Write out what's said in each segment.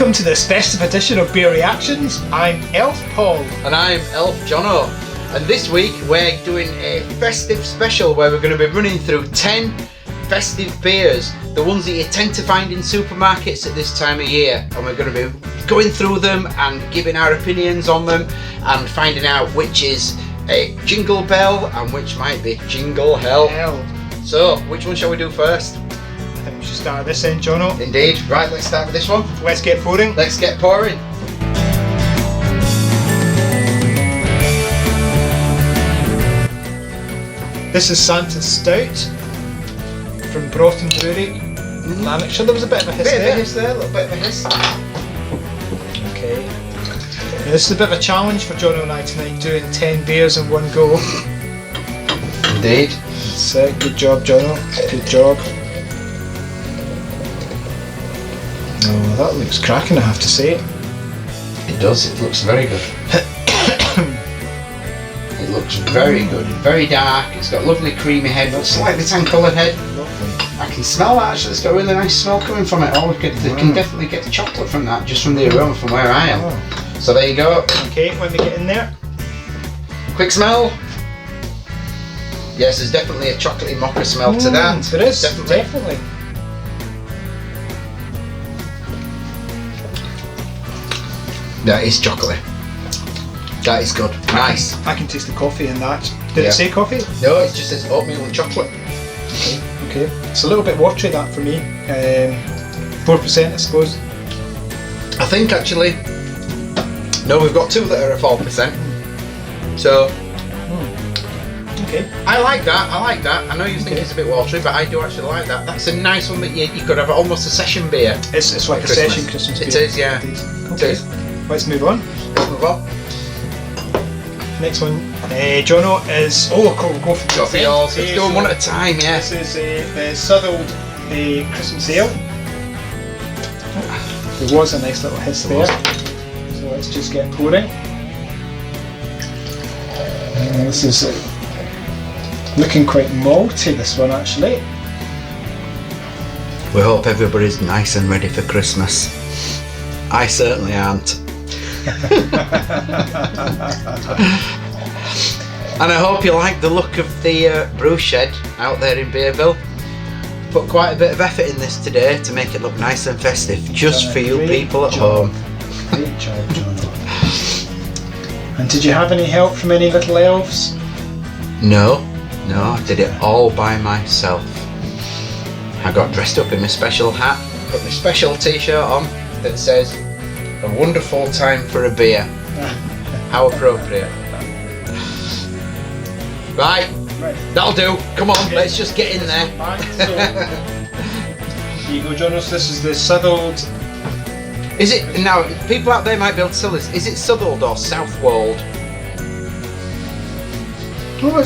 Welcome to this festive edition of Beer Reactions. I'm Elf Paul. And I'm Elf Jono. And this week we're doing a festive special where we're going to be running through 10 festive beers, the ones that you tend to find in supermarkets at this time of year. And we're going to be going through them and giving our opinions on them and finding out which is a Jingle Bell and which might be Jingle Hell. So, which one shall we do first? I think we should start at this end, Jono. Indeed. Right, let's start with this one. Let's get pouring. Let's get pouring. This is Sláinte Stout from Broughton Brewery, Lanarkshire. There was a bit of a hiss there. A little bit of a hiss. Okay. Now, this is a bit of a challenge for Jono and I tonight, doing 10 beers in one go. Indeed. So, good job, Jono. Good job. Oh, that looks cracking, I have to say. It does, it looks very good. It looks very good, very dark, it's got a lovely creamy head, but slightly tan coloured head. Lovely. I can smell that actually, it's got a really nice smell coming from it. Oh, you can definitely get the chocolate from that, just from the aroma from where I am. Oh. So there you go. Okay, when we get in there. Quick smell. Yes, there's definitely a chocolatey mocha smell to that. There is, definitely. That is chocolate. That is good. Nice. I can taste the coffee in that. Did it say coffee? No, it just says oatmeal and chocolate. Okay. It's a little bit watery, that, for me. 4%, I suppose. I think actually, no, we've got two that are at 4%. So, okay. I like that. I know you think it's a bit watery, but I do actually like that. That's a nice one that you could have almost a session beer. It's like a session Christmas beer. It is, yeah. Okay. Let's move on. Next one, Jono, is... Oh, go for Got the all. Let's do them one at a time, yeah. This is the Southwold Christmas Ale. There was a nice little hiss there. So let's just get pouring. This is looking quite malty, this one actually. We hope everybody's nice and ready for Christmas. I certainly aren't. And I hope you like the look of the brew shed out there in Beerville. Put quite a bit of effort in this today to make it look nice and festive, just for you people at home. Great job, Jono. And did you have any help from any little elves? No, I did it all by myself. I got dressed up in my special hat, put my special t-shirt on that says, "A wonderful time for a beer." How appropriate. Right, that'll do. Come on, okay. Let's just get in there. Here you go, Jonas. This is the Southwold. Is it, now, people out there might be able to tell us, is it Southwold or Southwold? Oh,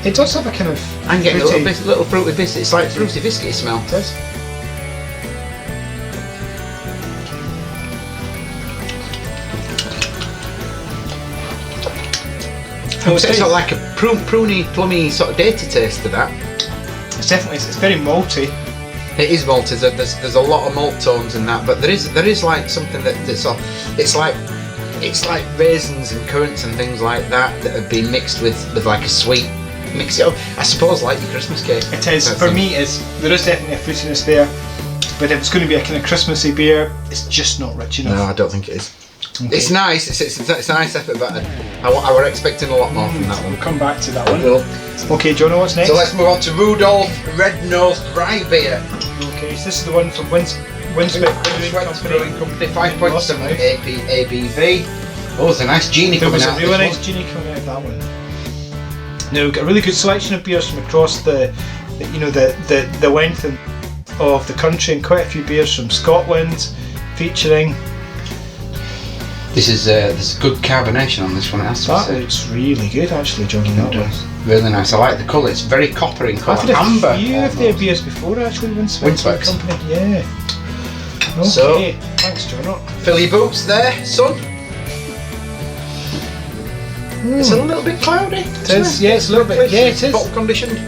it does have a kind of... I'm getting a little fruity biscuit. It's like fruity biscuit smell. It does. It's got like a pruny, plummy sort of dainty taste to that. It's definitely, it's very malty. It is malty. There's a lot of malt tones in that, but there is like something it's like raisins and currants and things like that have been mixed with like a sweet mix it up. I suppose like your Christmas cake. It is. For me, there is definitely a fruitiness there, but if it's going to be a kind of Christmassy beer, it's just not rich enough. No, I don't think it is. Okay. It's nice. It's a nice effort, but I were expecting a lot more from that one. We'll come back to that one. Okay, Jono, what's next? So let's move on to Rudolph Red-Nosed Rye Beer. Okay, so this is the one from Winsmith Brewing Company, 5.7 ABV. Oh, there's a nice genie coming out. There's a really nice genie coming out of that one. Now we've got a really good selection of beers from across the length of the country, and quite a few beers from Scotland, featuring. This is there's good carbonation on this one. It has to that looks really good, actually, Johnny. That does. Really nice. I like the colour. It's very copper in colour. I've had amber. a few of their beers before, actually. Winsmith Company. Yeah. Okay. So, thanks, Jono. Fill your boots there, son. It's a little bit cloudy. It is. Yeah, it's a little bit. Yeah, it is. Bottle conditioned.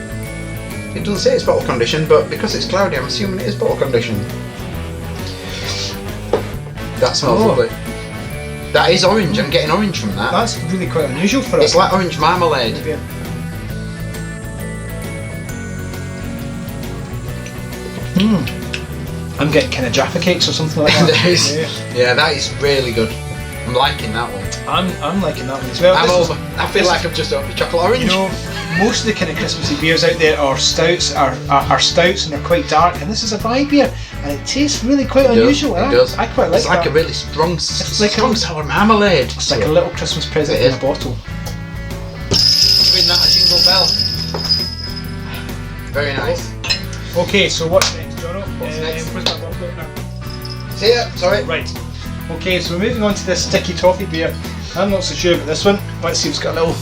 It doesn't say it's bottle conditioned, but because it's cloudy, I'm assuming it is bottle conditioned. That smells lovely. That is orange. I'm getting orange from that. That's really quite unusual for us. It's like orange marmalade. I'm getting kind of Jaffa cakes or something like that. Yeah, that is really good. I'm liking that one. I'm liking that one as well. I feel like I've just opened a chocolate orange. You know, most of the kind of Christmassy beers out there are stouts, are stouts, and they're quite dark. And this is a rye beer, and it tastes really quite unusual. It does. I quite like It's like that. a really strong, It's like sour marmalade. It's like a little Christmas present in a bottle. Giving that a Jingle Bell. Very nice. Okay, so what's next, Jono? What's next? Where's my bottle now? See ya. Sorry. Right. Okay, so we're moving on to this sticky toffee beer. I'm not so sure about this one. Let's see if it's got a little...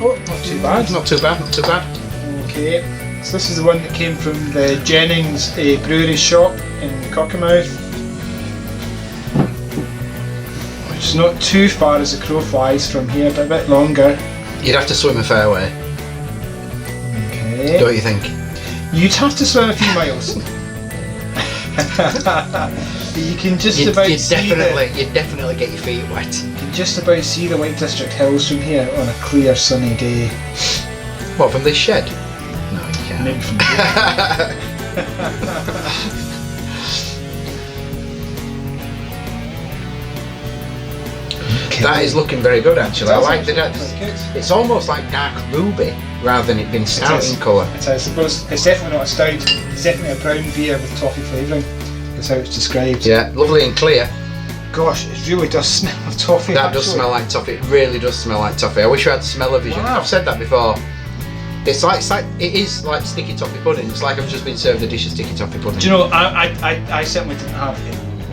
Oh, not too bad. Not too bad, not too bad. Okay, so this is the one that came from the Jennings brewery shop in Cockermouth. Which is not too far as the crow flies from here, but a bit longer. You'd have to swim a fair way. Okay. Don't you think? You'd have to swim a few miles. You can you'd definitely get your feet wet. You can just about see the White District Hills from here on a clear sunny day. What, from this shed? No, you can't. Maybe from here. Okay. That is looking very good actually. I like that. Good. It's almost like dark ruby rather than it being stout in colour. I suppose it's definitely not a stout. It's definitely a brown beer with toffee flavouring. That's how it's described. Yeah, lovely and clear. Gosh, it really does smell of toffee. That does smell like toffee. It really does smell like toffee. I wish I had smell-o-vision. Wow. I've said that before. It is like sticky toffee pudding. It's like I've just been served a dish of sticky toffee pudding. Do you know, I certainly didn't have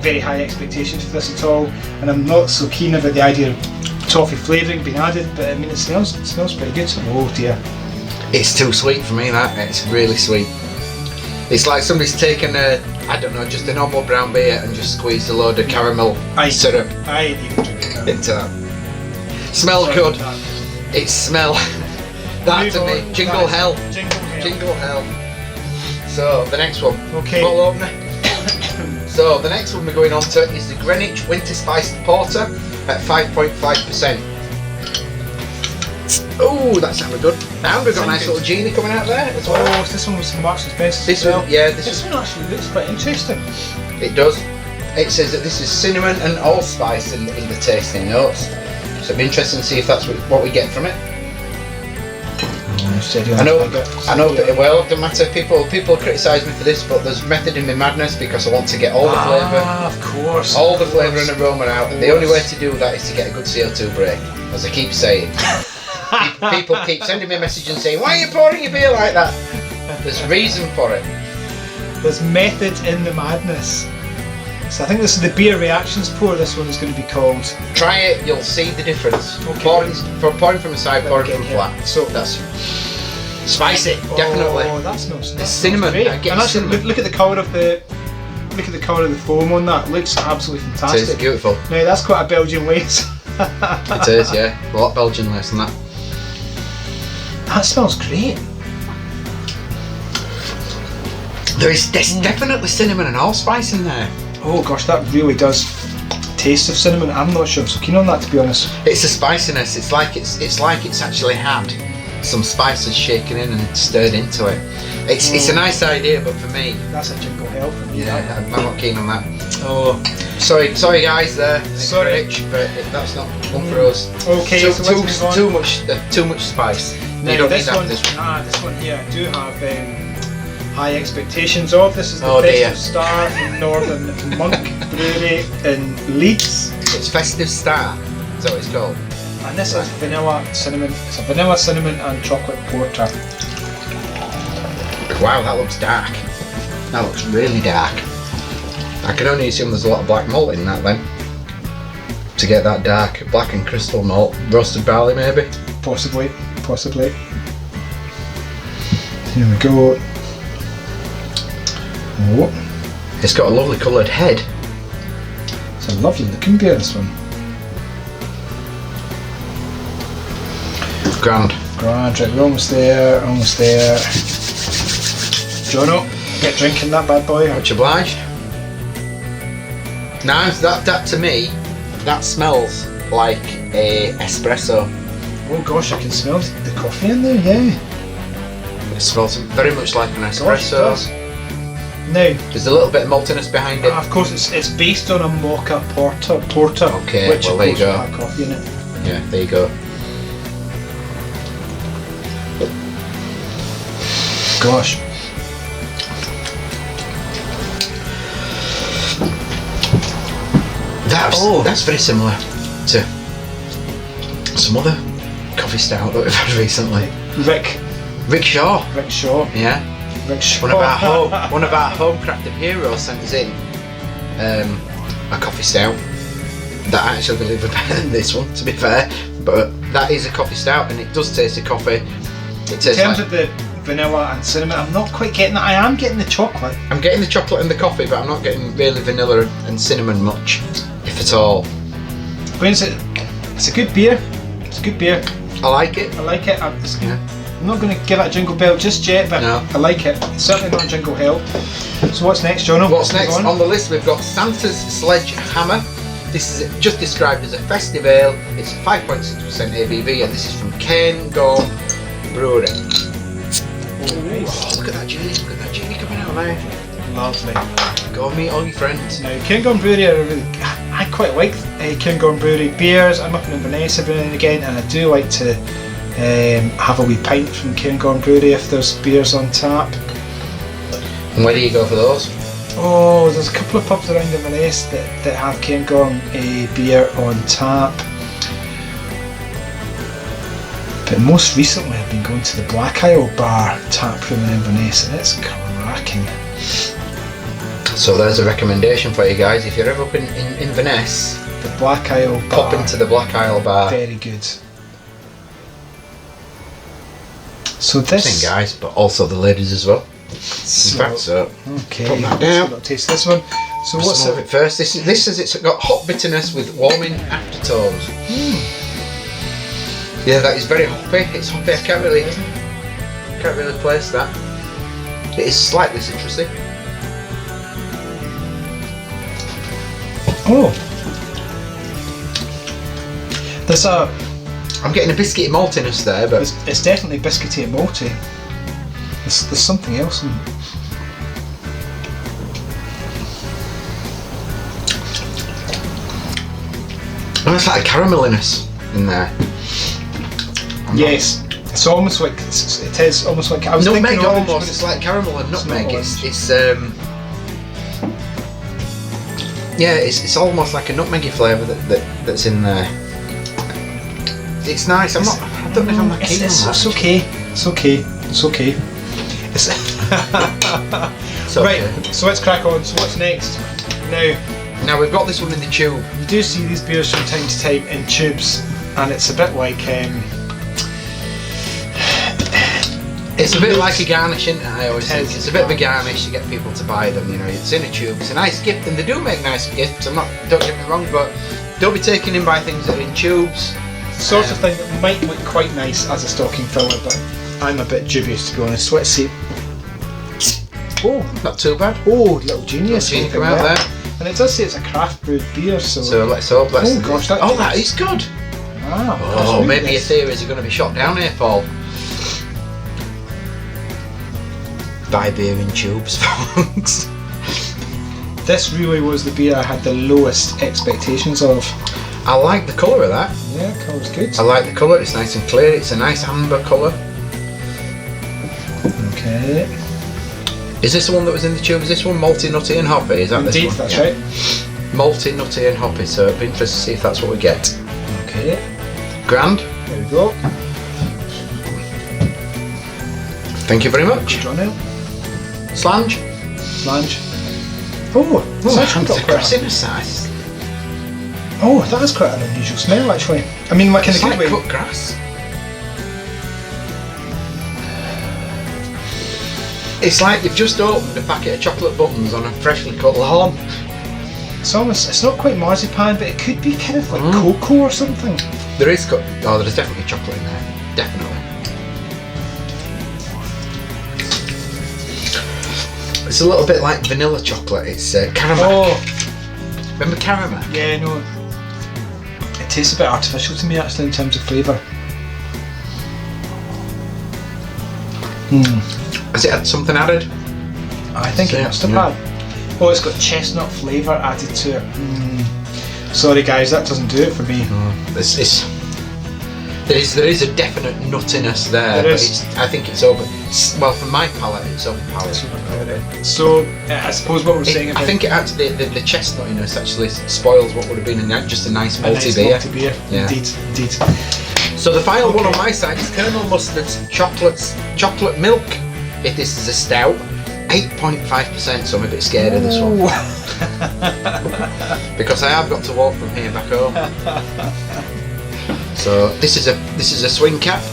very high expectations for this at all, and I'm not so keen about the idea of toffee flavouring being added, but I mean it smells pretty good. Oh dear. It's too sweet for me, that. It's really sweet. It's like somebody's taken just a normal brown beer and just squeezed a load of caramel syrup I ain't even drinking that. into that. Smell good. It smell. That to me. Jingle Hell. Jingle Hell. So the next one. Okay. Bottle opener. So the next one we're going on to is the Greenwich Winter Spiced Porter at 5.5%. Oh, that sounded good. And we've got a nice little genie coming out there as well. Oh, this one was from Marks and Spencer. This one, yeah, this one actually looks quite interesting. It does. It says that this is cinnamon and allspice in the tasting notes. So it'd be interesting to see if that's what we get from it. I know that, well, it doesn't matter. People criticise me for this, but there's method in my madness because I want to get all the flavour. Of course. All the flavour and aroma out. And the only way to do that is to get a good CO2 break, as I keep saying. People keep sending me a message and saying, why are you pouring your beer like that? There's reason for it. There's method in the madness. So I think this is the beer reactions pour. This one is going to be called. Try it, you'll see the difference. Okay. Pouring from a side, pouring from flat. So that's spicy, definitely. Oh, that's not. The cinnamon. And actually, look at the colour of the. Look at the colour of the foam on that. It looks absolutely fantastic. It is beautiful. Now that's quite a Belgian lace. It is, yeah. A lot of Belgian lace on that. That smells great. There's definitely cinnamon and allspice in there. Oh gosh, that really does taste of cinnamon. I'm not sure I'm so keen on that, to be honest. It's a spiciness. It's like it's actually had some spices shaken in and stirred into it. It's a nice idea, but for me, that's a Jingle Hell for me. Yeah, I'm not keen on that. Oh, sorry guys, there. Sorry, but that's not one for us. Okay, so let's move on. Too much spice. Now, you don't this need one, this one here, I do have high expectations of. This is the Festive Star from Northern Monk Brewery in Leeds. It's Festive Star, is that what it's called? And this is vanilla cinnamon. It's a vanilla cinnamon and chocolate porter. Wow, that looks dark. That looks really dark. I can only assume there's a lot of black malt in that then. To get that dark, black and crystal malt, roasted barley maybe? Possibly. Here we go. Oh. It's got a lovely coloured head. It's a lovely looking beer, this one. Grand. Right, we're almost there. Jono, get drinking that bad boy. Much obliged. Now that to me, that smells like a espresso. Oh gosh, I can smell the coffee in there. Yeah. It smells very much like an espresso. Gosh, it does. Now, there's a little bit of maltiness behind it. Of course, it's based on a mocha porter. Okay, which well of there you course go. will have coffee in it. Yeah, there you go. Gosh. That's very similar to some other coffee stout that we've had recently. Rick Shaw. Yeah. Rick Shaw. One of our home crafted heroes sent us in a coffee stout that I actually believe is better than this one, to be fair. But that is a coffee stout, and it does taste of coffee. It tastes in terms like, of the vanilla and cinnamon, I'm not quite getting that. I am getting the chocolate. I'm getting the chocolate and the coffee, but I'm not getting really vanilla and cinnamon much, if at all. But it's a good beer. It's a good beer. I like it. I'm not going to give it a Jingle Bell just yet, but no. I like it. It's certainly not Jingle Hell. So what's next, Jono? What's next on the list? We've got Santa's Sledgehammer. This is just described as a festive ale. It's 5.6% ABV, and this is from Cairngorm Brewery. Oh, look at that genie! Look at that genie coming out there. Lovely. Go and meet all your friends. Now, Cairngorm Brewery are I quite like Cairngorm Brewery beers. I'm up in Inverness every now and again, and I do like to have a wee pint from Cairngorm Brewery if there's beers on tap. And where do you go for those? Oh, there's a couple of pubs around Inverness that have Cairngorm beer on tap. But most recently I've been going to the Black Isle Bar tap room in Inverness, and it's cracking. So there's a recommendation for you guys. If you're ever up in Inverness, the Black Isle Bar. Pop into the Black Isle Bar. Very good. So this, guys, but also the ladies as well. Okay. Put that down. Let's taste this one. So what's it first? This is it's got hop bitterness with warming aftertones. Yeah, that is very hoppy. It's hoppy. I can't really place that. It is slightly citrusy. Oh, there's I'm getting a biscuity maltiness there, but it's definitely biscuity and malty. There's something else in. Oh, it's like a carameliness in there. Yes, it's almost like it is almost like I was nutmeg thinking orange, almost. It's like caramel and nutmeg. It's almost like a nutmeggy flavour that's in there. It's nice. I don't know if I'm that keen on that. It's okay. It's okay. Right. So let's crack on. So what's next? Now we've got this one in the tube. You do see these beers from time to time in tubes, and it's a bit like it's a bit like a garnish, isn't it? I always think it's a bit of a garnish to get people to buy them. You know, it's in a tube. It's a nice gift, and they do make nice gifts. Don't get me wrong, but don't be taken in by things that are in tubes. Sort of thing that might look quite nice as a stocking filler, but I'm a bit dubious, to be honest. Let's see. Oh, not too bad. Oh, little genius! Little genie come out there. And it does say it's a craft brewed beer, so let's hope that's. Oh gosh, that is good. Wow. Maybe your theories are going to be shot down here, Paul. Buy beer in tubes, folks. This really was the beer I had the lowest expectations of. I like the colour of that. Yeah, the colour's good. I like the colour. It's nice and clear. It's a nice amber colour. Okay. Is this the one that was in the tube? Is this one malty, nutty and hoppy? Is that Indeed, this one? that's right. Malty, nutty and hoppy, so it'd be interesting to see if that's what we get. Okay. Grand. There we go. Thank you very much. Good on. Sláinte. Oh, it's aggressive size. Oh, that is quite an unusual smell, actually. I mean, like in a good way. Cut grass. It's like you've just opened a packet of chocolate buttons on a freshly cut lawn. It's not quite marzipan, but it could be kind of like cocoa or something. There's definitely chocolate in there. Definitely. It's a little bit like vanilla chocolate. It's caramel. Remember caramel? Yeah, no. It tastes a bit artificial to me actually in terms of flavour. Has it had something added? I think it must have had. Oh, it's got chestnut flavour added to it. Sorry guys, that doesn't do it for me. There is a definite nuttiness there. There but is. I think it's over. Well, for my palate, it's overpowering. So, I suppose what we're saying about... I think it actually, the chestnuttiness actually spoils what would have been just a nice malty beer. Yeah. Indeed. So the final one on my side is Colonel Mustard's chocolate milk. If this is a stout, 8.5%, so I'm a bit scared of this one. Because I have got to walk from here back home. So this is a swing cap.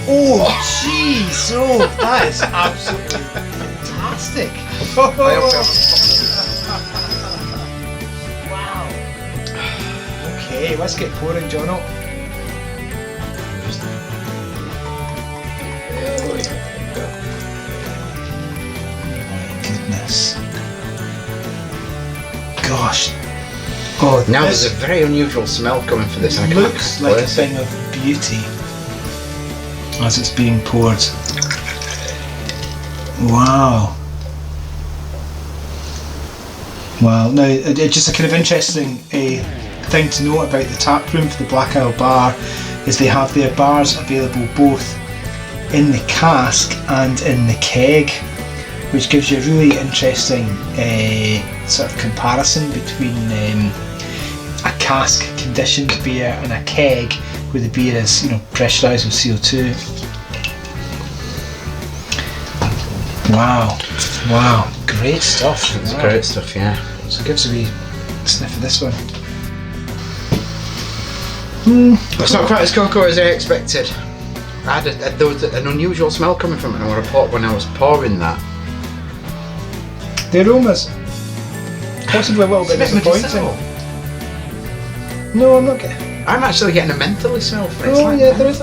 Oh jeez! Oh, that is absolutely fantastic. Wow. Okay, let's get pouring, Jono. Goodness. Gosh. Oh, now there's a very unusual smell coming from this. It looks like a thing of beauty as it's being poured. Wow. Wow. Now, it's just a kind of interesting thing to note about the tap room for the Black Isle Bar is they have their bars available both in the cask and in the keg, which gives you a really interesting sort of comparison between a cask conditioned beer and a keg where the beer is, pressurised with CO2. Wow, great stuff. It's great stuff, yeah. So give us a wee sniff of this one. It's not quite as cocoa as I expected. There was an unusual smell coming from it when I was pouring that. The aroma's possibly a little bit disappointing. No, I'm not getting... I'm actually getting a mentally smell from it. Oh yeah, there is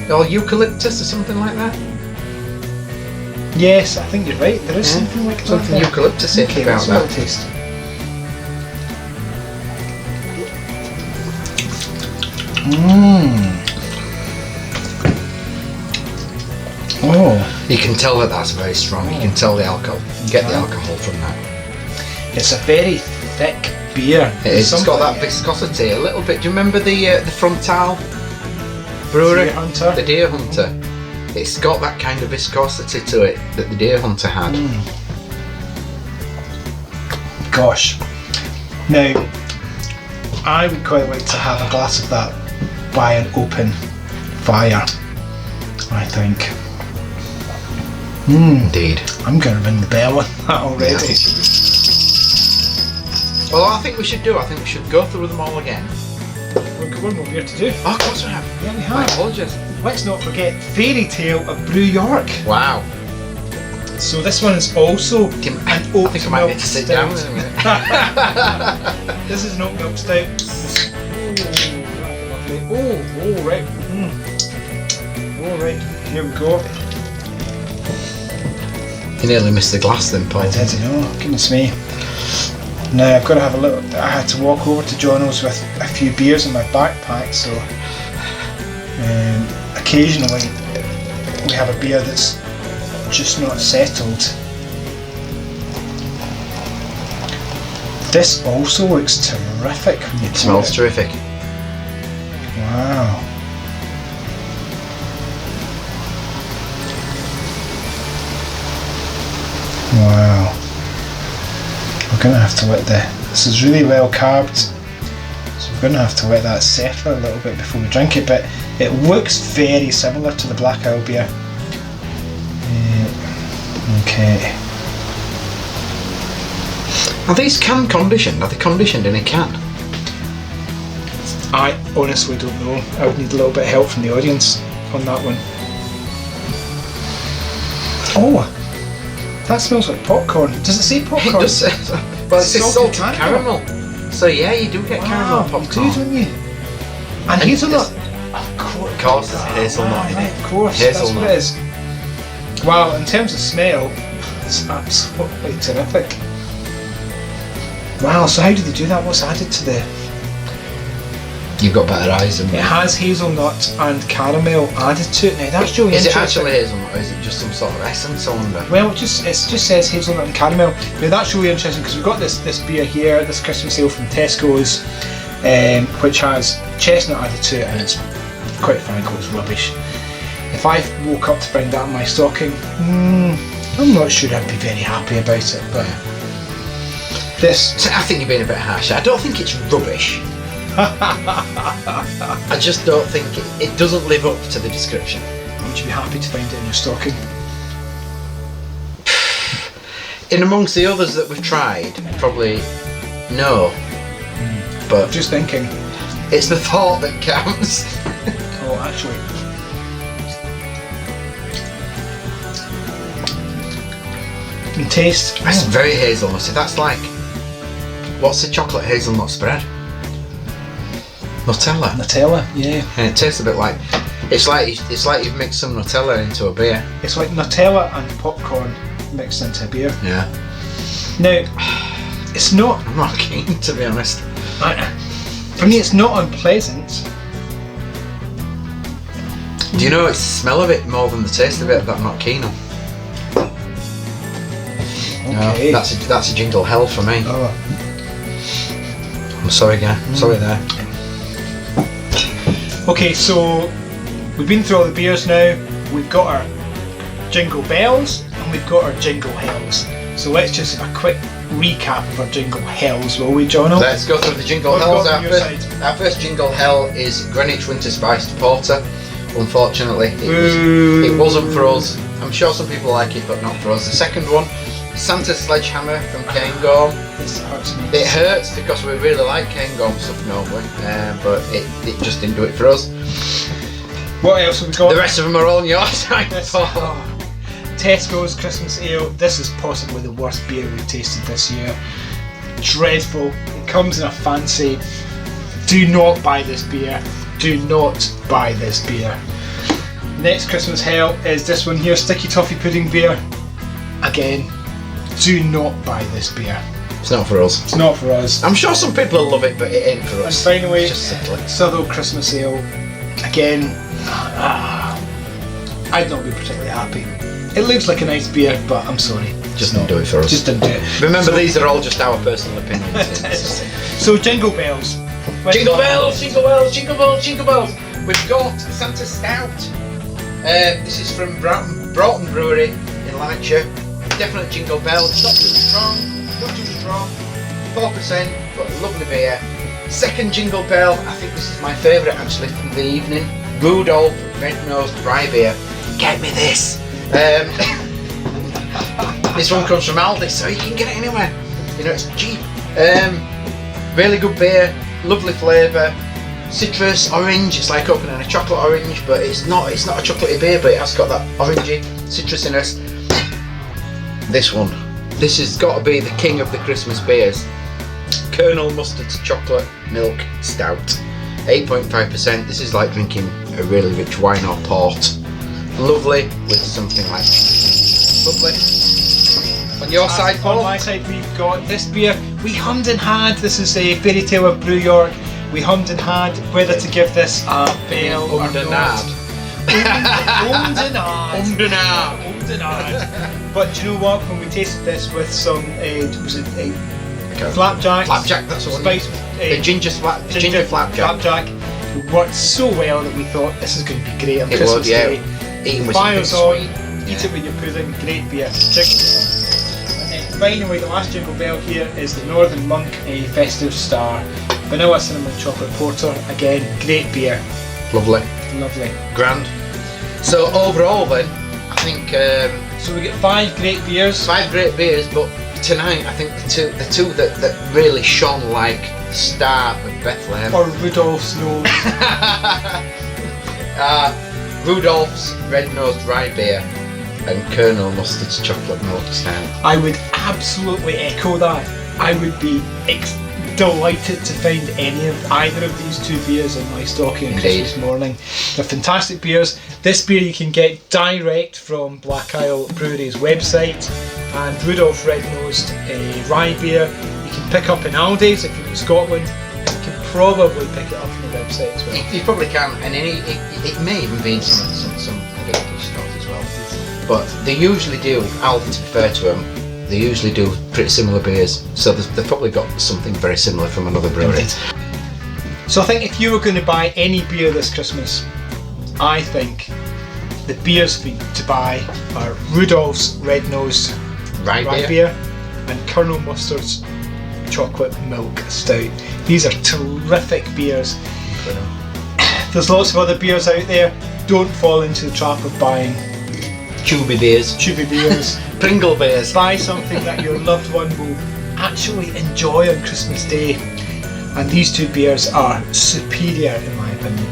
or eucalyptus or something like that. Yes, I think you're right. There is something like that. Something eucalyptus okay, about that. that. Taste. Oh. You can tell that that's very strong. You can tell the alcohol. You get the alcohol from that. It's a very thick beer. It's got that viscosity a little bit. Do you remember the Frontal brewery? Deer Hunter. The Deer Hunter. It's got that kind of viscosity to it that the Deer Hunter had. Gosh. Now, I would quite like to have a glass of that by an open fire, I think. Indeed. I'm going to ring the bell on that already. Yeah. Well, I think we should go through them all again. We've got one more beer to do. Oh, of course we have. Yeah, we My have. apologies. Let's not forget Fairy Tale of Brew York. Wow. So this one is also I an think oat I might milk need to sit stout. down in a minute. This is an oat milk stout. Oh, right. Oh, right. Here we go. You nearly missed the glass then, Paul. I did, goodness me. Now I've got to have a little. I had to walk over to Jono's with a few beers in my backpack, so occasionally we have a beer that's just not settled. This also looks terrific. It smells terrific. Wow. Wow. We're going to have to let this is really well carved, so we're going to have to let that settle a little bit before we drink it, but it looks very similar to the Black Isle beer. Okay. Are these can conditioned? Are they conditioned in a can? I honestly don't know. I would need a little bit of help from the audience on that one. Oh! That smells like popcorn. Does it say popcorn? It does. Well, it says salted caramel. So yeah, you do get caramel popcorn. You do, don't you? And hazelnut. Of course, it's hazelnut in it. Of course, Hazelnut. that's what it is. Wow, in terms of smell, it's absolutely terrific. Wow, so how do they do that? What's added to the... You've got better eyes than me. It has hazelnut and caramel added to it. Now that's really Is it interesting. actually hazelnut or is it just some sort of essence, I wonder? Well, it just says hazelnut and caramel. Now that's really interesting because we've got this beer here, this Christmas ale from Tesco's, which has chestnut added to it, and it's quite frankly it's rubbish. If I woke up to find that in my stocking, I'm not sure I'd be very happy about it. But this, So I think you're being a bit harsh. I don't think it's rubbish. I just don't think it doesn't live up to the description. would you be happy to find it in your stocking? In amongst the others that we've tried, probably no. But Just thinking. it's the thought that counts. Oh, actually. And taste. That's very hazelnutty. That's like, what's the chocolate hazelnut spread? Nutella. Nutella, yeah. And it tastes a bit like, it's like you've mixed some Nutella into a beer. It's like Nutella and popcorn mixed into a beer. Yeah. Now, it's not. I'm not keen, to be honest. For me, it's not unpleasant. Do you know it's the smell of it more than the taste of it that I'm not keen on? Okay. No, that's a Jingle Hell for me. Oh. I'm sorry, guy. Sorry there. Okay, so we've been through all the beers now. We've got our Jingle Bells and we've got our Jingle Hells. So let's just have a quick recap of our Jingle Hells, will we, Jono? Let's go through the Jingle What have Hells. you got on your side? Our first Jingle Hell is Greenwich Winter Spiced Porter. Unfortunately, it wasn't for us. I'm sure some people like it, but not for us. The second one, Santa Sledgehammer from Cairngorm. This hurts me. It hurts because we really like Cairngorm stuff normally, but it just didn't do it for us. What else have we got? The rest of them are all on your side. This, Tesco's Christmas Ale. This is possibly the worst beer we've tasted this year. Dreadful. It comes in a fancy. Do not buy this beer. Do not buy this beer. Next Christmas Hell is this one here, Sticky Toffee Pudding Beer. Again, do not buy this beer. It's not for us. It's not for us. I'm sure some people will love it, but it ain't for And us. finally, It's just sickly. Southall Christmas Ale. Again, I'd not be particularly happy. It looks like a nice beer, but I'm sorry. Just don't do it for us. Just don't do it. Remember, So- these are all just our personal opinions. So Jingle Bells. Jingle bells, jingle bells, jingle bells, jingle bells. We've got Santa Stout. This is from Broughton Brewery in Sláinte. Definite Jingle Bell. It's not too strong. 4%, but a lovely beer. Second Jingle Bell. I think this is my favourite actually from the evening. Rudolph Red-Nosed Rye Beer. Get me this. This one comes from Aldi, so you can get it anywhere. You know, it's cheap. Really good beer. Lovely flavour, citrus, orange. It's like opening a chocolate orange, but it's not a chocolatey beer, but it has got that orangey citrusiness. This one, this has got to be the king of the Christmas beers. Colonel Mustard's Chocolate Milk Stout, 8.5%. This is like drinking a really rich wine or port. Lovely with something like lovely. On your side, Paul? On my side, we've got this beer. We hummed and had. This is a Fairy Tale of Brew York. We hummed and had whether to give this a bell or not. Hummed and had. But do you know what? When we tasted this with some, was it a flapjack? Flapjack, that's what Spice. the ginger flapjack. It worked so well that we thought this is going to be great on It Christmas would, yeah. Day. Eating with Fire's something on, sweet. eat it with your pudding, great beer. Jingle Bell. And then finally, the last Jingle Bell here is the Northern Monk, a Festive Star. Vanilla Cinnamon Chocolate Porter, again, great beer. Lovely. Lovely. Grand. So overall then, I think So we get 5 great beers. 5 great beers, but tonight I think the two that really shone like the star of Bethlehem. Or Rudolph's Nose. Rudolph's Red-Nosed Rye Beer and Colonel Mustard's Chocolate Milk Stout. I would absolutely echo that. I would be delighted to find either of these 2 beers in my stocking on Indeed. Christmas morning. They're fantastic beers. This beer you can get direct from Black Isle Brewery's website, and Rudolph Red-Nosed Rye Beer You can pick up in Aldi's if you're in Scotland. You can probably pick it up from the website as well. You probably can, and it may even be in some English stores as well. But they usually do, Aldi to be fair to them, they usually do pretty similar beers, so they've probably got something very similar from another brewery. So I think if you were going to buy any beer this Christmas, I think the beers for you to buy are Rudolph's Red-Nosed Rye Beer and Colonel Mustard's Chocolate Milk Stout. These are terrific beers. There's lots of other beers out there. Don't fall into the trap of buying Chubby beers. Pringle beers. Buy something that your loved one will actually enjoy on Christmas Day. And these two beers are superior in my opinion.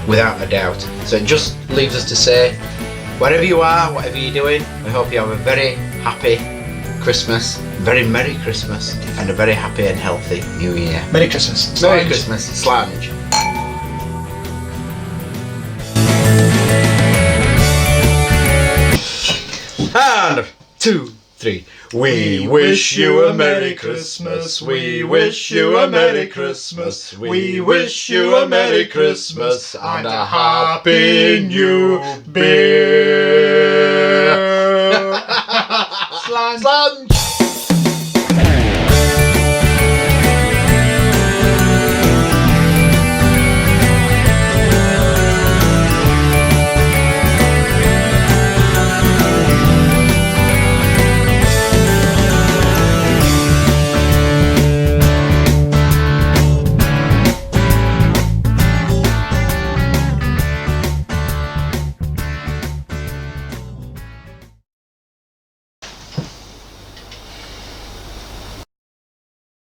Without a doubt. So it just leaves us to say, wherever you are, whatever you're doing, we hope you have a very happy Christmas, very Merry Christmas, and a very happy and healthy New Year. Merry Christmas. Merry Christmas. Sláinte. And 2, 3. We wish you a Merry Christmas. We wish you a Merry Christmas. We wish you a Merry Christmas and a Happy New Beer. Sláinte.